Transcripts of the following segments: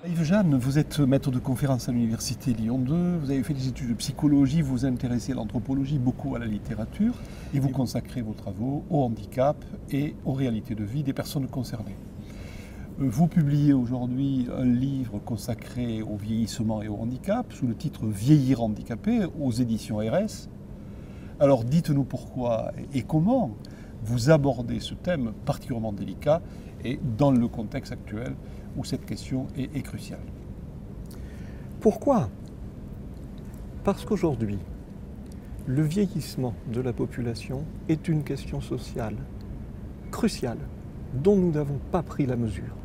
Yves Jeanne, vous êtes maître de conférence à l'Université Lyon 2, vous avez fait des études de psychologie, vous vous intéressez à l'anthropologie, beaucoup à la littérature, et vous consacrez vos travaux au handicap et aux réalités de vie des personnes concernées. Vous publiez aujourd'hui un livre consacré au vieillissement et au handicap, sous le titre « Vieillir handicapé » aux éditions RS. Alors dites-nous pourquoi et comment vous abordez ce thème particulièrement délicat et dans le contexte actuel où cette question est cruciale. Pourquoi? Parce qu'aujourd'hui, le vieillissement de la population est une question sociale cruciale dont nous n'avons pas pris la mesure.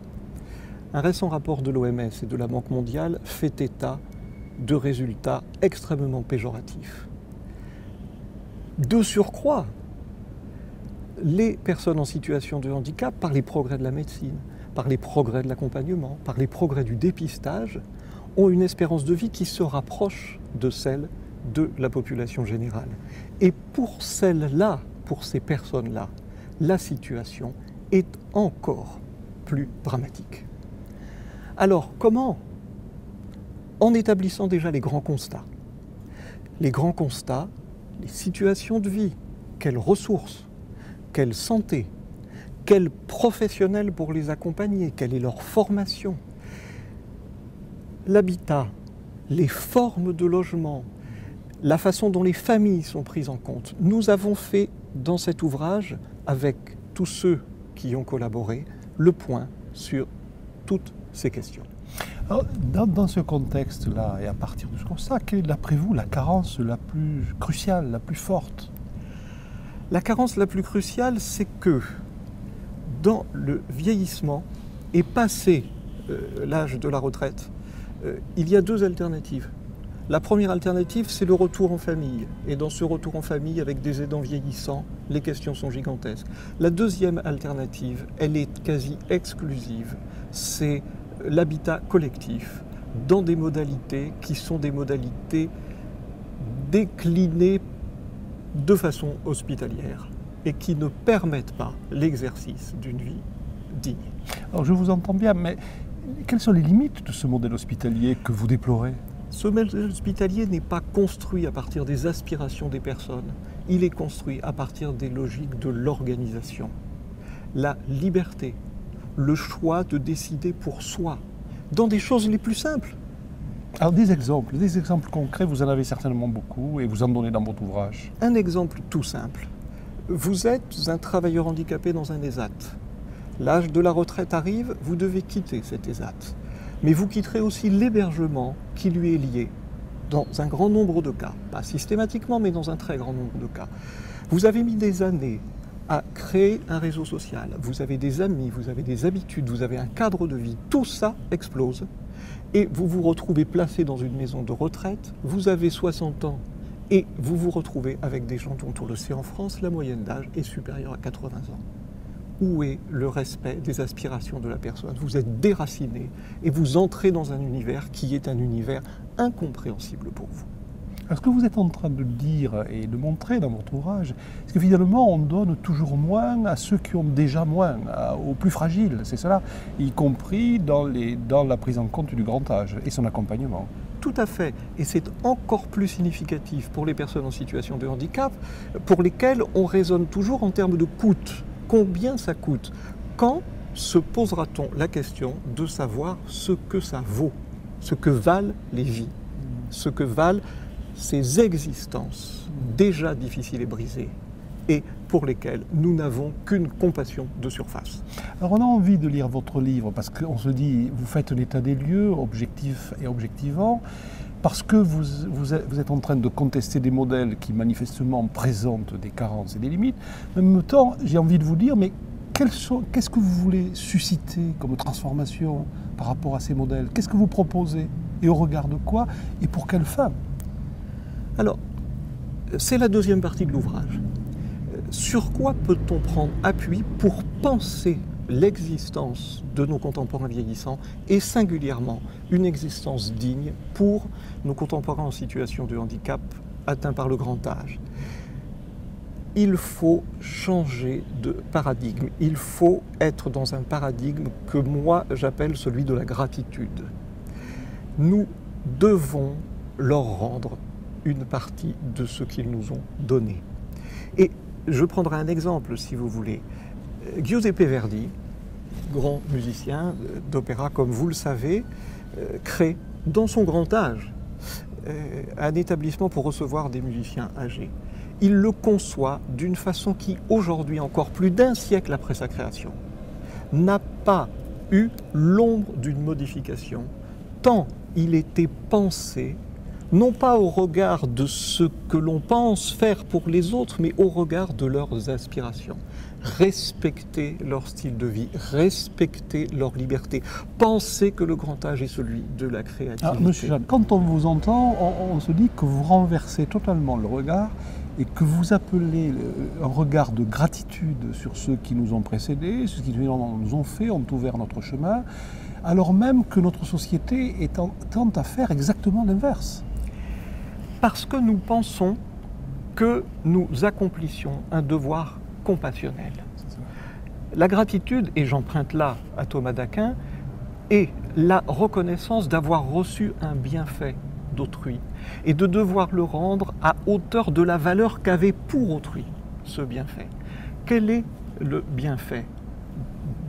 Un récent rapport de l'OMS et de la Banque mondiale fait état de résultats extrêmement péjoratifs. De surcroît, les personnes en situation de handicap, par les progrès de la médecine, par les progrès de l'accompagnement, par les progrès du dépistage, ont une espérance de vie qui se rapproche de celle de la population générale. Et pour celles-là, pour ces personnes-là, la situation est encore plus dramatique. Alors, comment? En établissant déjà les grands constats. Les grands constats, les situations de vie, quelles ressources, quelle santé, quels professionnels pour les accompagner, quelle est leur formation, l'habitat, les formes de logement, la façon dont les familles sont prises en compte. Nous avons fait dans cet ouvrage, avec tous ceux qui y ont collaboré, le point sur toutes ces questions. Alors, dans ce contexte-là, et à partir de ce constat, quelle est d'après vous la carence la plus cruciale, la plus forte? La carence la plus cruciale, c'est que dans le vieillissement et passé l'âge de la retraite, il y a deux alternatives. La première alternative, c'est le retour en famille. Et dans ce retour en famille, avec des aidants vieillissants, les questions sont gigantesques. La deuxième alternative, elle est quasi exclusive. C'est l'habitat collectif, dans des modalités qui sont des modalités déclinées de façon hospitalière et qui ne permettent pas l'exercice d'une vie digne. Alors je vous entends bien, mais quelles sont les limites de ce modèle hospitalier que vous déplorez? Ce modèle hospitalier n'est pas construit à partir des aspirations des personnes, il est construit à partir des logiques de l'organisation. La liberté, le choix de décider pour soi, dans des choses les plus simples. Alors des exemples concrets, vous en avez certainement beaucoup et vous en donnez dans votre ouvrage. Un exemple tout simple. Vous êtes un travailleur handicapé dans un ESAT. L'âge de la retraite arrive, vous devez quitter cet ESAT. Mais vous quitterez aussi l'hébergement qui lui est lié, dans un grand nombre de cas. Pas systématiquement, mais dans un très grand nombre de cas. Vous avez mis des années à créer un réseau social. Vous avez des amis, vous avez des habitudes, vous avez un cadre de vie. Tout ça explose. Et vous vous retrouvez placé dans une maison de retraite, vous avez 60 ans et vous vous retrouvez avec des gens dont on le sait en France, la moyenne d'âge est supérieure à 80 ans. Où est le respect des aspirations de la personne? Vous êtes déraciné et vous entrez dans un univers qui est un univers incompréhensible pour vous. Alors, ce que vous êtes en train de dire et de montrer dans votre ouvrage, c'est que finalement on donne toujours moins à ceux qui ont déjà moins, aux plus fragiles, c'est cela, y compris dans la prise en compte du grand âge et son accompagnement. Tout à fait, et c'est encore plus significatif pour les personnes en situation de handicap, pour lesquelles on raisonne toujours en termes de coût. Combien ça coûte? Quand se posera-t-on la question de savoir ce que ça vaut, ce que valent les vies, ce que valent ces existences déjà difficiles et brisées et pour lesquelles nous n'avons qu'une compassion de surface. Alors on a envie de lire votre livre parce qu'on se dit, vous faites un état des lieux, objectif et objectivant, parce que vous êtes en train de contester des modèles qui manifestement présentent des carences et des limites. En même temps, j'ai envie de vous dire, mais qu'est-ce que vous voulez susciter comme transformation par rapport à ces modèles? Qu'est-ce que vous proposez? Et au regard de quoi? Et pour quelle fin? Alors, c'est la deuxième partie de l'ouvrage. Sur quoi peut-on prendre appui pour penser l'existence de nos contemporains vieillissants et singulièrement une existence digne pour nos contemporains en situation de handicap atteints par le grand âge? Il faut changer de paradigme. Il faut être dans un paradigme que moi j'appelle celui de la gratitude. nous devons leur rendre une partie de ce qu'ils nous ont donné. Et je prendrai un exemple, si vous voulez. Giuseppe Verdi, grand musicien d'opéra, comme vous le savez, crée, dans son grand âge, un établissement pour recevoir des musiciens âgés. Il le conçoit d'une façon qui, aujourd'hui, encore plus d'un siècle après sa création, n'a pas eu l'ombre d'une modification, tant il était pensé, non pas au regard de ce que l'on pense faire pour les autres, mais au regard de leurs aspirations. Respecter leur style de vie, respecter leur liberté, penser que le grand âge est celui de la créativité. Alors, Monsieur Jeanne, quand on vous entend, on se dit que vous renversez totalement le regard et que vous appelez un regard de gratitude sur ceux qui nous ont précédés, ceux qui nous ont fait, ont ouvert notre chemin, alors même que notre société tend à faire exactement l'inverse. Parce que nous pensons que nous accomplissions un devoir compassionnel. La gratitude, et j'emprunte là à Thomas d'Aquin, est la reconnaissance d'avoir reçu un bienfait d'autrui et de devoir le rendre à hauteur de la valeur qu'avait pour autrui ce bienfait. Quel est le bienfait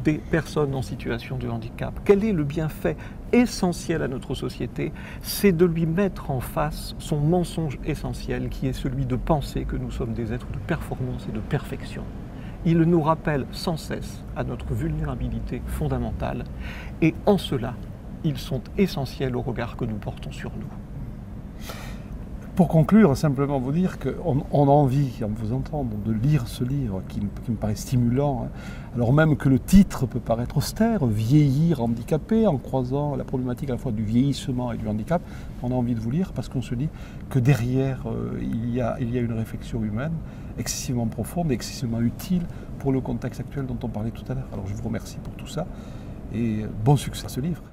des personnes en situation de handicap? Quel est le bienfait essentiel à notre société? C'est de lui mettre en face son mensonge essentiel, qui est celui de penser que nous sommes des êtres de performance et de perfection. Il nous rappelle sans cesse à notre vulnérabilité fondamentale, et en cela, ils sont essentiels au regard que nous portons sur nous. Pour conclure, simplement vous dire qu'on a envie, en vous entendant, de lire ce livre qui me paraît stimulant, alors même que le titre peut paraître austère, Vieillir handicapé, en croisant la problématique à la fois du vieillissement et du handicap. On a envie de vous lire parce qu'on se dit que derrière, il y a une réflexion humaine excessivement profonde et excessivement utile pour le contexte actuel dont on parlait tout à l'heure. Alors je vous remercie pour tout ça et bon succès à ce livre.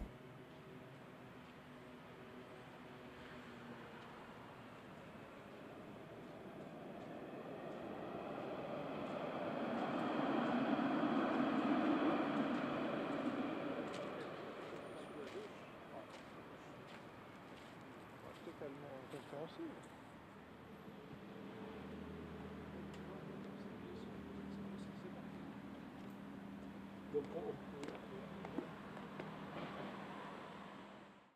Donc